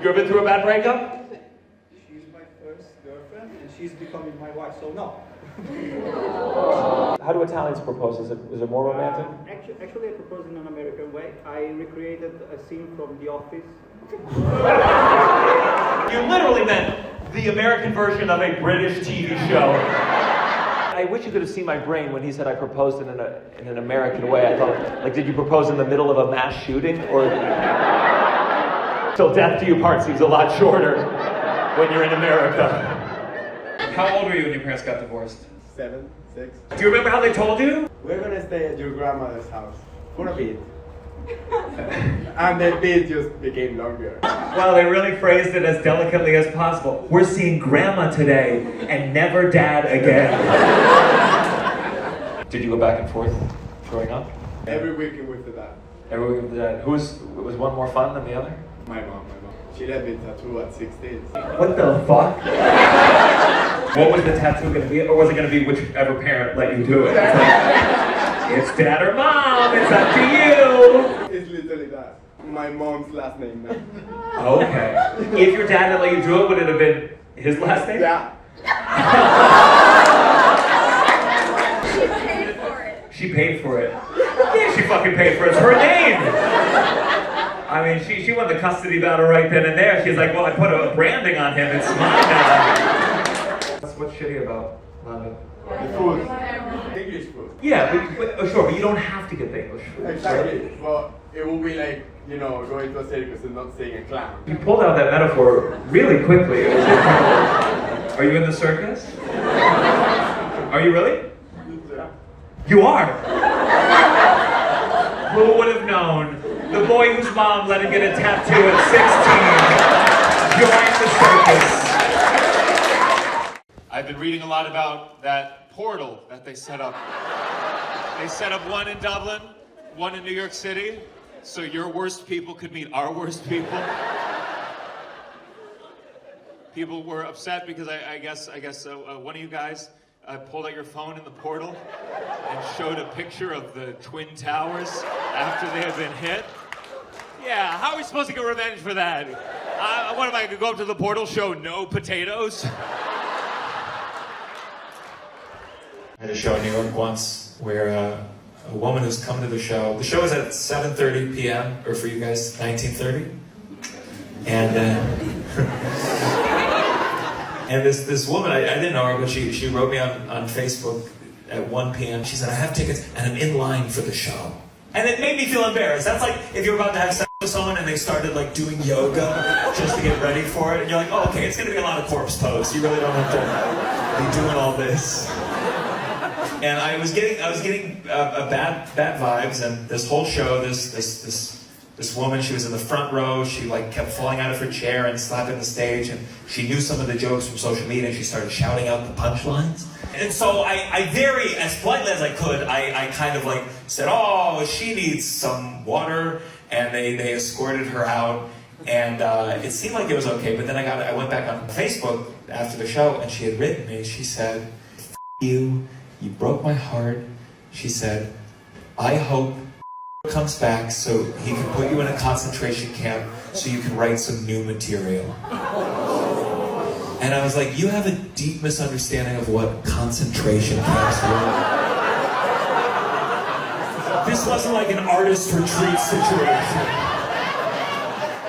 You ever been through a bad breakup? She's my first girlfriend, and she's becoming my wife, so no. How do Italians propose? Is it more romantic? Actually, I propose in an American way. I recreated a scene from The Office. You literally meant the American version of a British TV show. I wish you could have seen my brain when he said I proposed in an American way. I thought, like, did you propose in the middle of a mass shooting? Or till death do you part seems a lot shorter when you're in America. How old were you when your parents got divorced? 7, 6. Do you remember how they told you? We're gonna stay at your grandmother's house for a bit. And the bit just became longer. Well, they really phrased it as delicately as possible. We're seeing grandma today and never dad again. Did you go back and forth growing up? Every weekend with the dad. Every week with the dad. Was one more fun than the other? My mom. She had me tattoo at 16. What the fuck? What was the tattoo going to be? Or was it going to be whichever parent let you do it? It's dad or mom, it's up to you. It's literally that. My mom's last name now. Okay. If your dad had let you do it, would it have been his last name? Yeah. She paid for it. Yeah, she fucking paid for it. It's her name. I mean, she won the custody battle right then and there. She's like, well, I put a branding on him. It's mine now. That's what's shitty about London. The food. English food. Yeah, but sure, but you don't have to get the English food. Exactly. But it will be like, going to a circus and not seeing a clown. You pulled out that metaphor really quickly. It was incredible. Are you in the circus? Are you really? Yeah. You are? Who would have known? The boy whose mom let him get a tattoo at 16 joined the circus. I've been reading a lot about that portal that they set up. They set up one in Dublin, one in New York City, so your worst people could meet our worst people. People were upset because I guess one of you guys pulled out your phone in the portal and showed a picture of the Twin Towers after they had been hit. Yeah, how are we supposed to get revenge for that? What am I going to go up to the portal, show no potatoes? I had a show in New York once where a woman who's come to the show is at 7:30 p.m., or for you guys, 19:30. And and this woman, I didn't know her, but she wrote me on Facebook at 1 p.m. She said, I have tickets and I'm in line for the show. And it made me feel embarrassed. That's like if you're about to have sex with someone and they started like doing yoga just to get ready for it. And you're like, oh, okay, it's gonna be a lot of corpse pose. You really don't have to be doing all this. And I was getting bad vibes, and this whole show, this woman, she was in the front row, she like kept falling out of her chair and slapping the stage, and she knew some of the jokes from social media, and she started shouting out the punchlines. And so I very, as politely as I could, I kind of like said, oh, she needs some water, and they escorted her out, and it seemed like it was okay, but then I went back on Facebook after the show, and she had written me, she said, F you broke my heart. She said, I hope comes back so he can put you in a concentration camp so you can write some new material. And I was like, you have a deep misunderstanding of what concentration camps were. This wasn't like an artist retreat situation.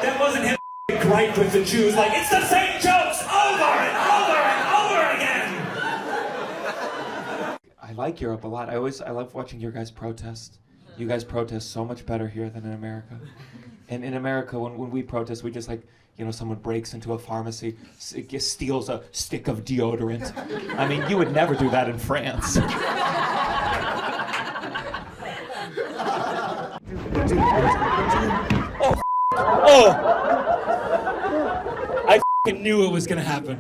That wasn't him gripe with the Jews like, it's the same jokes over and over and over again. I like Europe a lot. I love watching your guys protest. You guys protest so much better here than in America. And in America, when we protest, we just like, someone breaks into a pharmacy, steals a stick of deodorant. I mean, you would never do that in France. Oh! I knew it was gonna happen.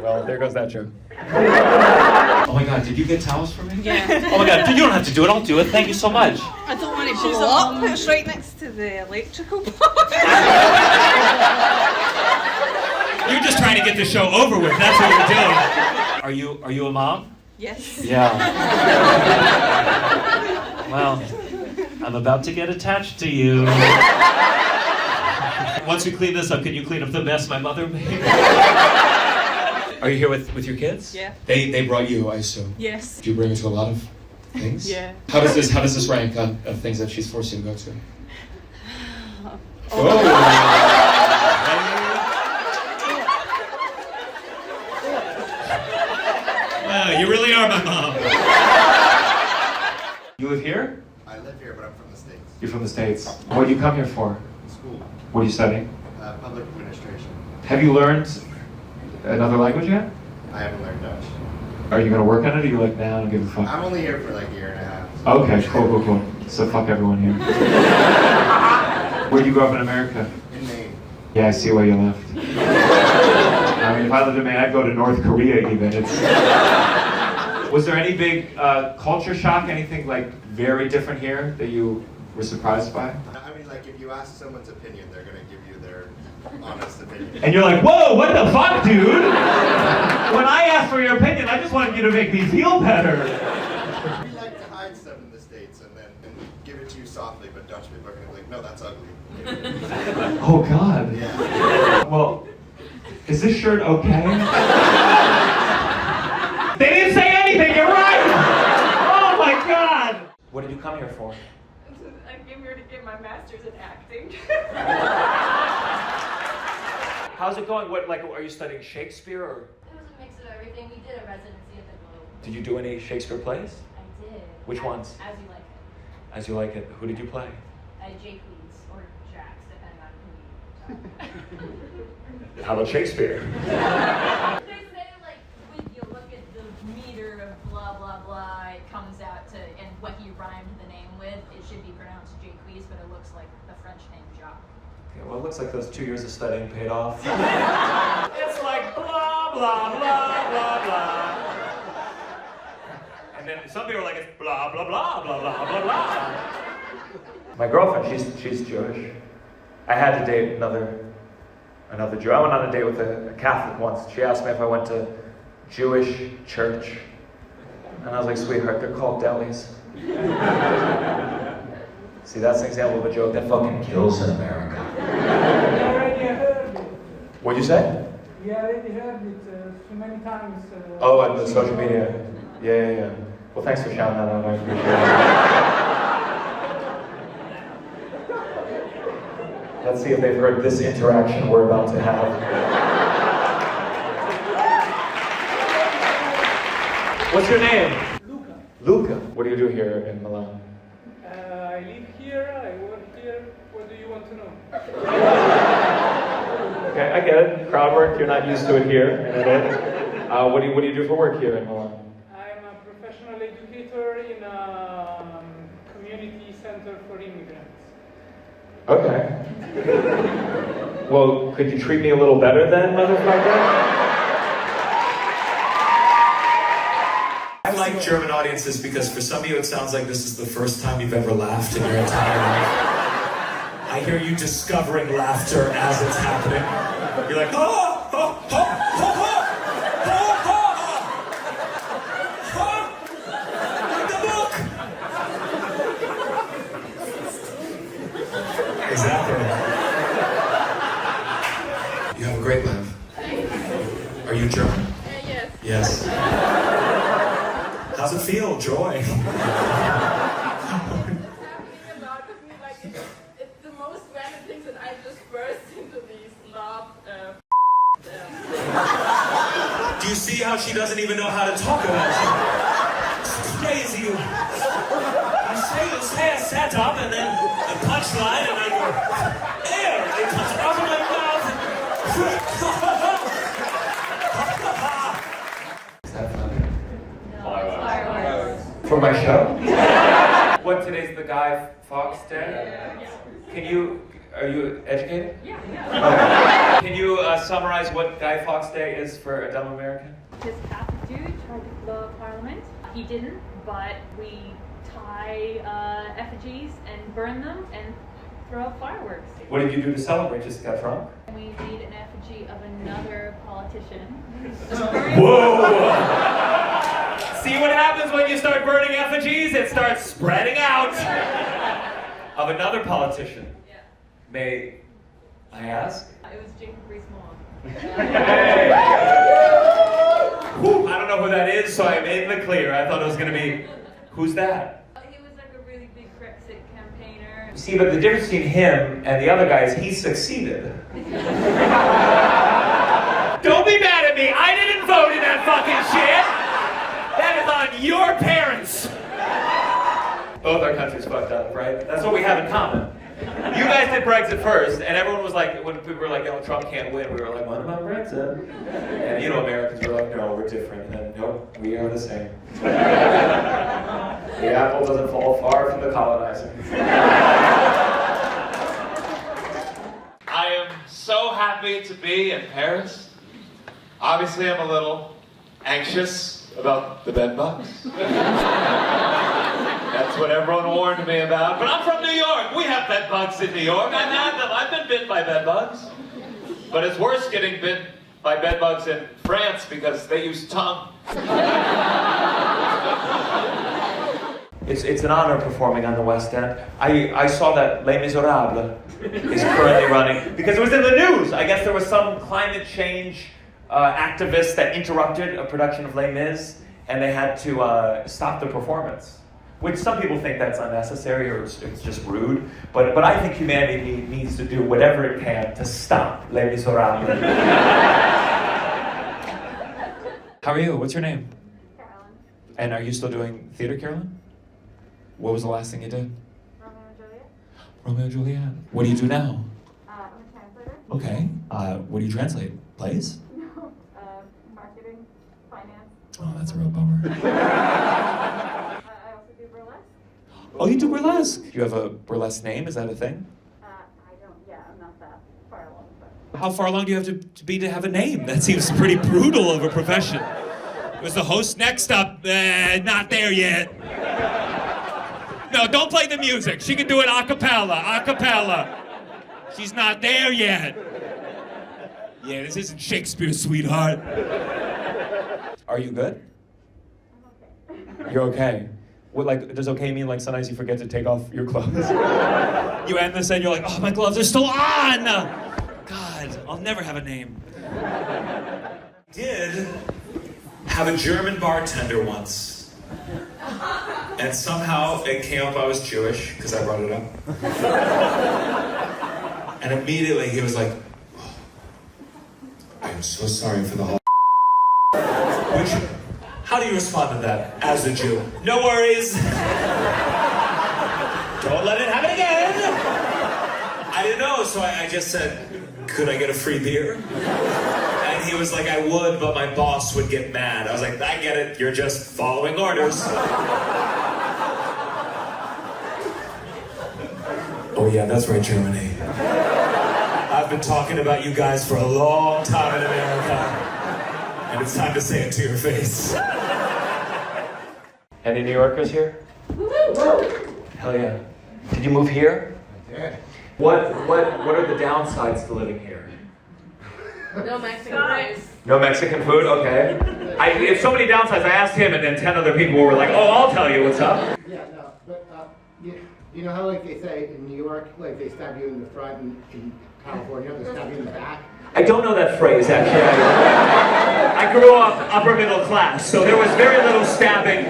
Well, there goes that joke. Oh my god, did you get towels for me? Yeah. Oh my god, you don't have to do it, I'll do it. Thank you so much. I don't want to blow up. It's right next to the electrical plug. You're just trying to get the show over with. That's what you're doing. Are you a mom? Yes. Yeah. Well, I'm about to get attached to you. once we clean this up, can you clean up the mess my mother made? Are you here with your kids? Yeah. They brought you, I assume. Yes. Do you bring her to a lot of things? Yeah. How does this rank on of things that she's forced you to go to? Wow, you really are my mom. You live here? I live here, but I'm from the States. You're from the States. What do you come here for? School. What are you studying? Public administration. Have you learned another language yet? I haven't learned Dutch. Are you gonna work on it, or are you like, nah, I don't give a fuck? I'm only here for like a year and a half. Okay, cool. So fuck everyone here. Where'd you grow up in America? In Maine. Yeah, I see why you left. I mean, if I lived in Maine, I'd go to North Korea even. Was there any big culture shock, anything like very different here that you were surprised by? I mean, like, if you ask someone's opinion, they're gonna give you their honest opinion. And you're like, whoa, what the fuck, dude? When I asked for your opinion, I just wanted you to make me feel better. We like to hide stuff in the States and give it to you softly, but Dutch people are gonna be like, no, that's ugly. Oh, God. Yeah. Well, is this shirt okay? They didn't say anything, you're right! Oh my God! What did you come here for? I came here to get my master's in acting. How's it going? What, like, are you studying Shakespeare or? It was a mix of everything. We did a residency at the Globe. Did you do any Shakespeare plays? I did. Which ones? As You Like It. As You Like It. Who did you play? Jake Leeds or Jax, depending on who you talk. How about Shakespeare? They say, like, when you look at the meter of blah, blah, blah, it comes out to, and what he rhymed the name with, it should be pronounced Jake Leeds, but it looks like the French name Jacques. Okay, well, it looks like those 2 years of studying paid off. It's like blah, blah, blah, blah, blah. And then some people are like, it's blah, blah, blah, blah, blah, blah, blah. My girlfriend, she's Jewish. I had to date another Jew. I went on a date with a Catholic once. She asked me if I went to Jewish church. And I was like, sweetheart, they're called delis. See, that's an example of a joke that fucking kills in America. We already heard it. What'd you say? We already heard it so many times. Oh, on the social media. Yeah. Well, thanks for shouting that out. I appreciate it. Let's see if they've heard this interaction we're about to have. What's your name? Luca. Luca. What do you do here in Milan? I live here, I work here. What do you want to know? Okay, I get it. Crowd work, you're not used to it here in Italy. What do you do for work here in Milan? I'm a professional educator in a community center for immigrants. Okay. Well, could you treat me a little better then, motherfucker? I like German audiences because for some of you it sounds like this is the first time you've ever laughed in your entire life. I hear you discovering laughter as it's happening. You're like, oh, oh, oh, oh, oh, oh, oh, the book. Exactly. You have a great laugh. Are you German? Yes. Yes. How's it feel? Joy. About with me, like, it's the most random things that I just burst into these laugh. Do you see how she doesn't even know how to talk about it? It's crazy. You say a setup and then a punchline and then air. It comes out of my mouth. Is that funny? Fireworks. For my show? What, today's the Guy Fawkes Day? Are you educated? Yeah. Okay. Can you summarize what Guy Fawkes Day is for a dumb American? This Catholic dude tried to blow up Parliament. He didn't, but we tie effigies and burn them and throw up fireworks. What did you do to celebrate? Just got drunk? We made an effigy of another politician. Whoa! See what happens when you start burning effigies? It starts spreading out. Of another politician. Yeah. May I ask? It was Jacob Rees-Mogg. Whew, I don't know who that is, so I'm in the clear. I thought it was going to be, who's that? He was like a really big Brexit campaigner. See, but the difference between him and the other guy is he succeeded. Don't be mad at me. I didn't vote in that fucking shit. That is on your parents. Both our countries fucked up, right? That's what we have in common. You guys did Brexit first, and everyone was like, when people were like, Trump can't win, we were like, what about Brexit? And Americans were like, no, we're different. And then, nope, we are the same. The apple doesn't fall far from the colonizer. I am so happy to be in Paris. Obviously, I'm a little anxious about the bed bugs. That's what everyone warned me about. But I'm from New York. We have bed bugs in New York. I've had them. I've been bitten by bed bugs. But it's worse getting bitten by bed bugs in France because they use tongue. It's an honor performing on the West End. I saw that Les Miserables is currently running because it was in the news. I guess there was some climate change activist that interrupted a production of Les Mis, and they had to stop the performance. Which some people think that's unnecessary or it's just rude, but I think humanity needs to do whatever it can to stop Les Miserables. How are you? What's your name? Carolyn. And are you still doing theater, Carolyn? What was the last thing you did? Romeo and Juliet. Romeo and Juliet. What do you do now? I'm a translator. Okay. What do you translate? Plays? No. Marketing, finance. Oh, that's a real bummer. I also do burlesque. Oh, you do burlesque? You have a burlesque name? Is that a thing? I don't, I'm not that far along, but. How far along do you have to be to have a name? That seems pretty brutal of a profession. Was the host next up? Not there yet. No, don't play the music. She can do it a cappella, a cappella. She's not there yet. Yeah, this isn't Shakespeare, sweetheart. Are you good? I'm okay. You're okay. What, like, does okay mean like sometimes you forget to take off your clothes? You end this and you're like, oh, my gloves are still on! God, I'll never have a name. Did have a German bartender once. And somehow it came up I was Jewish, because I brought it up. And immediately he was like, oh, I am so sorry for the whole Which, how do you respond to that as a Jew? No worries. Don't let it happen again. I didn't know, so I just said, could I get a free beer? And he was like, I would, but my boss would get mad. I was like, I get it, you're just following orders. Oh yeah, that's right, Germany. I've been talking about you guys for a long time in America. And it's time to say it to your face. Any New Yorkers here? Hell yeah. Did you move here? I did. What are the downsides to living here? No Mexican rice. No Mexican food? Okay. It's so many downsides. I asked him and then 10 other people were like, oh, I'll tell you what's up. Yeah, no, but you know how like they say in New York, like they stab you in the front, and in California they stab you in the back? I don't know that phrase, actually. I grew up upper middle class, so there was very little stabbing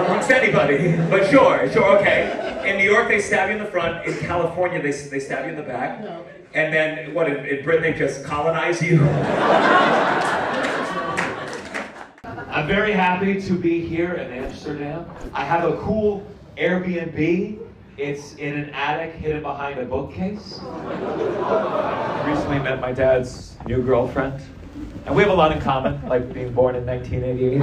amongst anybody. But sure, okay. In New York, they stab you in the front. In California, they stab you in the back. No. And then, what, in Britain, they just colonize you? I'm very happy to be here in Amsterdam. I have a cool Airbnb. It's in an attic hidden behind a bookcase. Recently met my dad's new girlfriend. And we have a lot in common, like being born in 1988.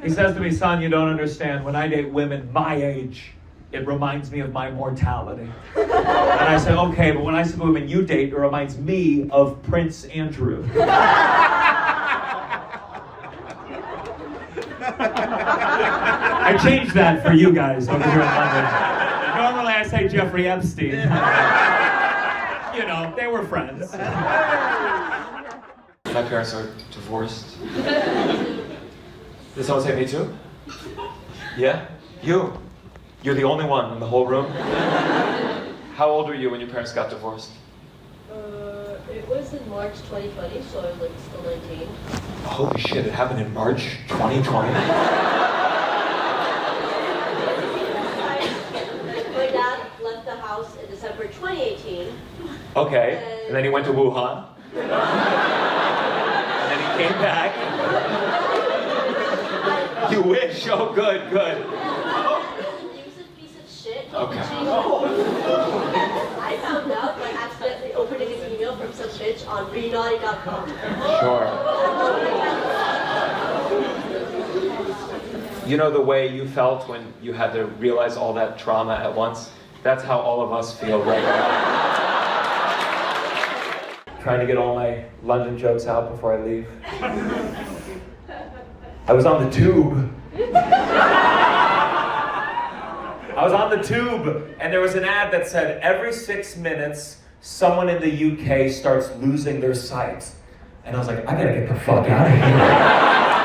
He says to me, son, you don't understand. When I date women my age, it reminds me of my mortality. And I said, okay, but when I see women you date, it reminds me of Prince Andrew. I changed that for you guys over here in London. Normally I say Jeffrey Epstein. You know, they were friends. My parents are divorced. Did someone say me too? Yeah? You? You're the only one in the whole room? How old were you when your parents got divorced? It was in March 2020, so I was like still 19. Holy shit, it happened in March 2020? My dad left the house in December 2018. Okay, and then he went to Wuhan. And then he came back. You wish, oh good, good. Abusive piece of shit. Okay. I found out by accidentally opening an email from some bitch on renaughty.com. Sure. You know the way you felt when you had to realize all that trauma at once? That's how all of us feel right now. Trying to get all my London jokes out before I leave. I was on the tube. I was on the tube, and there was an ad that said, every 6 minutes, someone in the UK starts losing their sight. And I was like, I gotta get the fuck out of here.